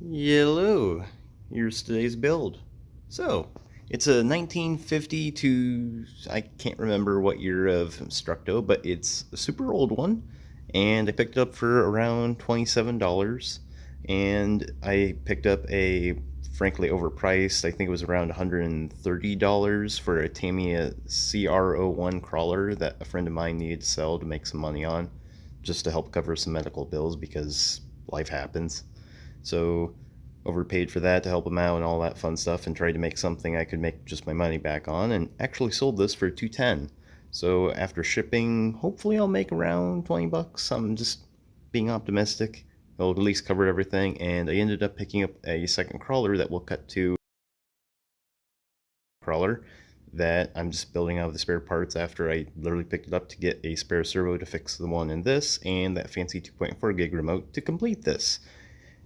Hello, here's today's build. So, it's a 1950 to, I can't remember what year of Structo, but it's a super old one, and I picked it up for around $27, and I picked up a frankly overpriced, I think it was around $130 for a Tamiya CR01 crawler that a friend of mine needed to sell to make some money on, just to help cover some medical bills because life happens. So overpaid for that to help him out and all that fun stuff, and tried to make something I could make just my money back on, and actually sold this for 210. So after shipping, hopefully I'll make around 20 bucks. I'm just being optimistic. It'll at least cover everything, and I ended up picking up a second crawler that will cut to crawler that I'm just building out of the spare parts after I literally picked it up to get a spare servo to fix the one in this, and that fancy 2.4 gig remote to complete this.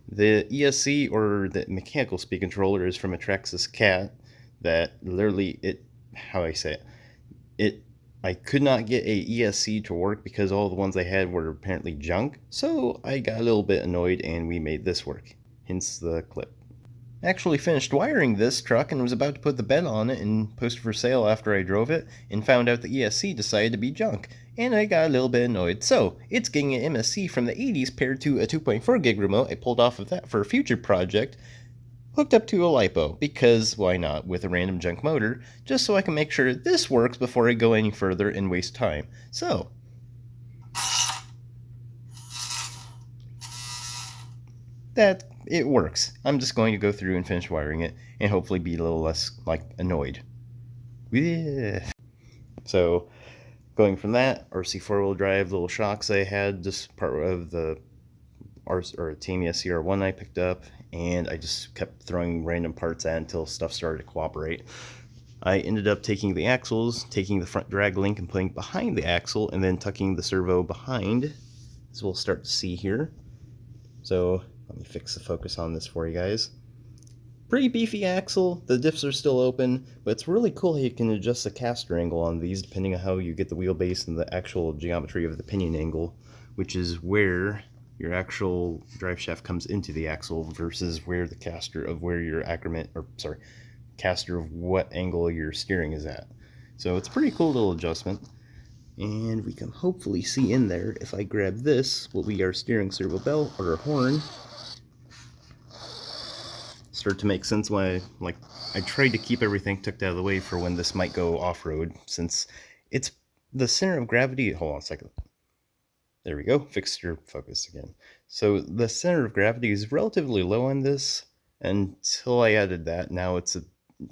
The ESC, or the mechanical speed controller, is from a Traxxas Cat that literally, how I say it, I could not get a ESC to work because all the ones I had were apparently junk, so I got a little bit annoyed and we made this work, hence the clip. Actually finished wiring this truck and was about to put the bed on it and post it for sale after I drove it, and found out the ESC decided to be junk, and I got a little bit annoyed. So, it's getting an MSC from the 80s paired to a 2.4 gig remote I pulled off of that for a future project, hooked up to a LiPo, because why not, with a random junk motor, just so I can make sure this works before I go any further and waste time. So, that it works. I'm just going to go through and finish wiring it and hopefully be a little less annoyed. Yeah. So going from that, RC four-wheel drive little shocks I had, just part of the Tamiya CR1 I picked up, and I just kept throwing random parts at until stuff started to cooperate. I ended up taking the axles, taking the front drag link and putting behind the axle, and then tucking the servo behind, as we'll start to see here. So let me fix the focus on this for you guys. Pretty beefy axle, the diffs are still open, but it's really cool how you can adjust the caster angle on these depending on how you get the wheelbase and the actual geometry of the pinion angle, which is where your actual drive shaft comes into the axle versus where the caster of where your caster of what angle your steering is at. So it's a pretty cool little adjustment. And we can hopefully see in there, if I grab this, will be our steering servo bell, or our horn. Start to make sense when I tried to keep everything tucked out of the way for when this might go off-road, since it's the center of gravity. Hold on a second. There we go. Fixed your focus again. So the center of gravity is relatively low on this until I added that. Now it's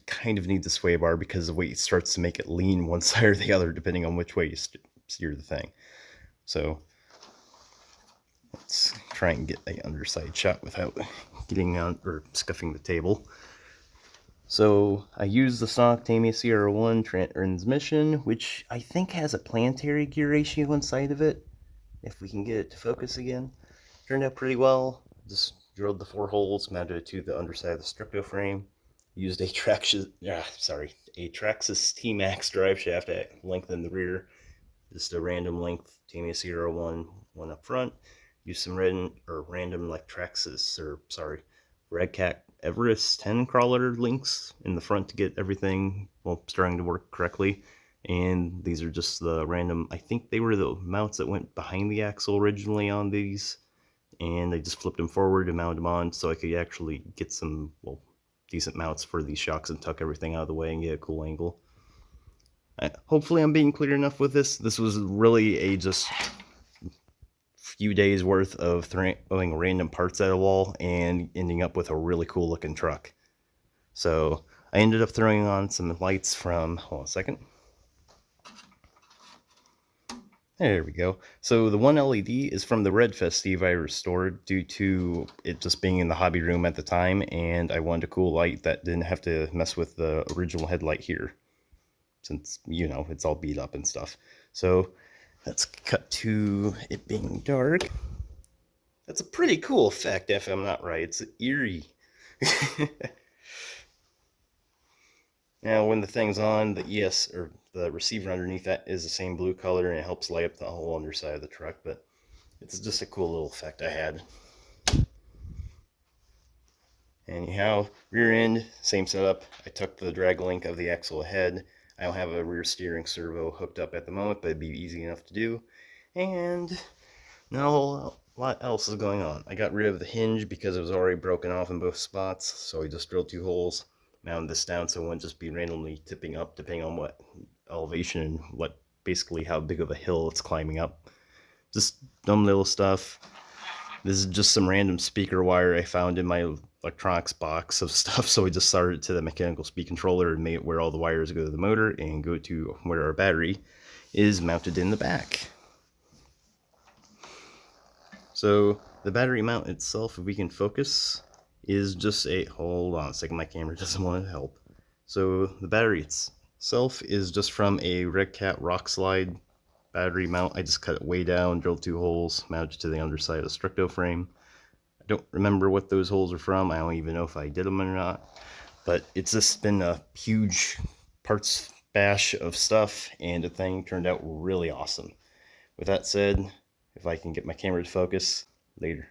kind of needs a sway bar because the weight starts to make it lean one side or the other depending on which way you steer the thing. So let's try and get the underside shot without getting on or scuffing the table. So I use the stock Tamiya CR1 transmission, which I think has a planetary gear ratio inside of it. If we can get it to focus again. Turned out pretty well. Just drilled the 4 holes, mounted it to the underside of the Structo frame. Used a Traxxas T-Max drive shaft at length in the rear. Just a random length Tamiya CR1 one up front. Use some random Red Cat Everest 10 crawler links in the front to get everything starting to work correctly. And these are just the random, I think they were the mounts that went behind the axle originally on these, and I just flipped them forward and mounted them on so I could actually get some decent mounts for these shocks and tuck everything out of the way and get a cool angle. Hopefully I'm being clear enough with this. This was really a just few days worth of throwing random parts at a wall and ending up with a really cool looking truck. So I ended up throwing on some lights from, hold on a second. There we go. So the one LED is from the Red Festive I restored due to it just being in the hobby room at the time, and I wanted a cool light that didn't have to mess with the original headlight here, since, you know, it's all beat up and stuff. So let's cut to it being dark. That's a pretty cool effect, if I'm not right. It's eerie. Now, when the thing's on, the receiver underneath that is the same blue color, and it helps light up the whole underside of the truck, but it's just a cool little effect I had. Anyhow, rear end, same setup. I took the drag link of the axle ahead. I don't have a rear steering servo hooked up at the moment, but it'd be easy enough to do. And not a whole lot else is going on. I got rid of the hinge because it was already broken off in both spots, so I just drilled 2 holes, mounted this down so it wouldn't just be randomly tipping up depending on what elevation and what basically how big of a hill it's climbing up. Just dumb little stuff. This is just some random speaker wire I found in my electronics box of stuff, so we just soldered it to the mechanical speed controller and made it where all the wires go to the motor and go to where our battery is mounted in the back. So the battery mount itself, if we can focus, is just a, hold on a second, my camera doesn't want to help. So the battery itself is just from a Red Cat Rock Slide battery mount. I just cut it way down, drilled 2 holes, mounted to the underside of the Structo frame. I don't remember what those holes are from. I don't even know if I did them or not. But it's just been a huge parts bash of stuff, and the thing turned out really awesome. With that said, if I can get my camera to focus, later.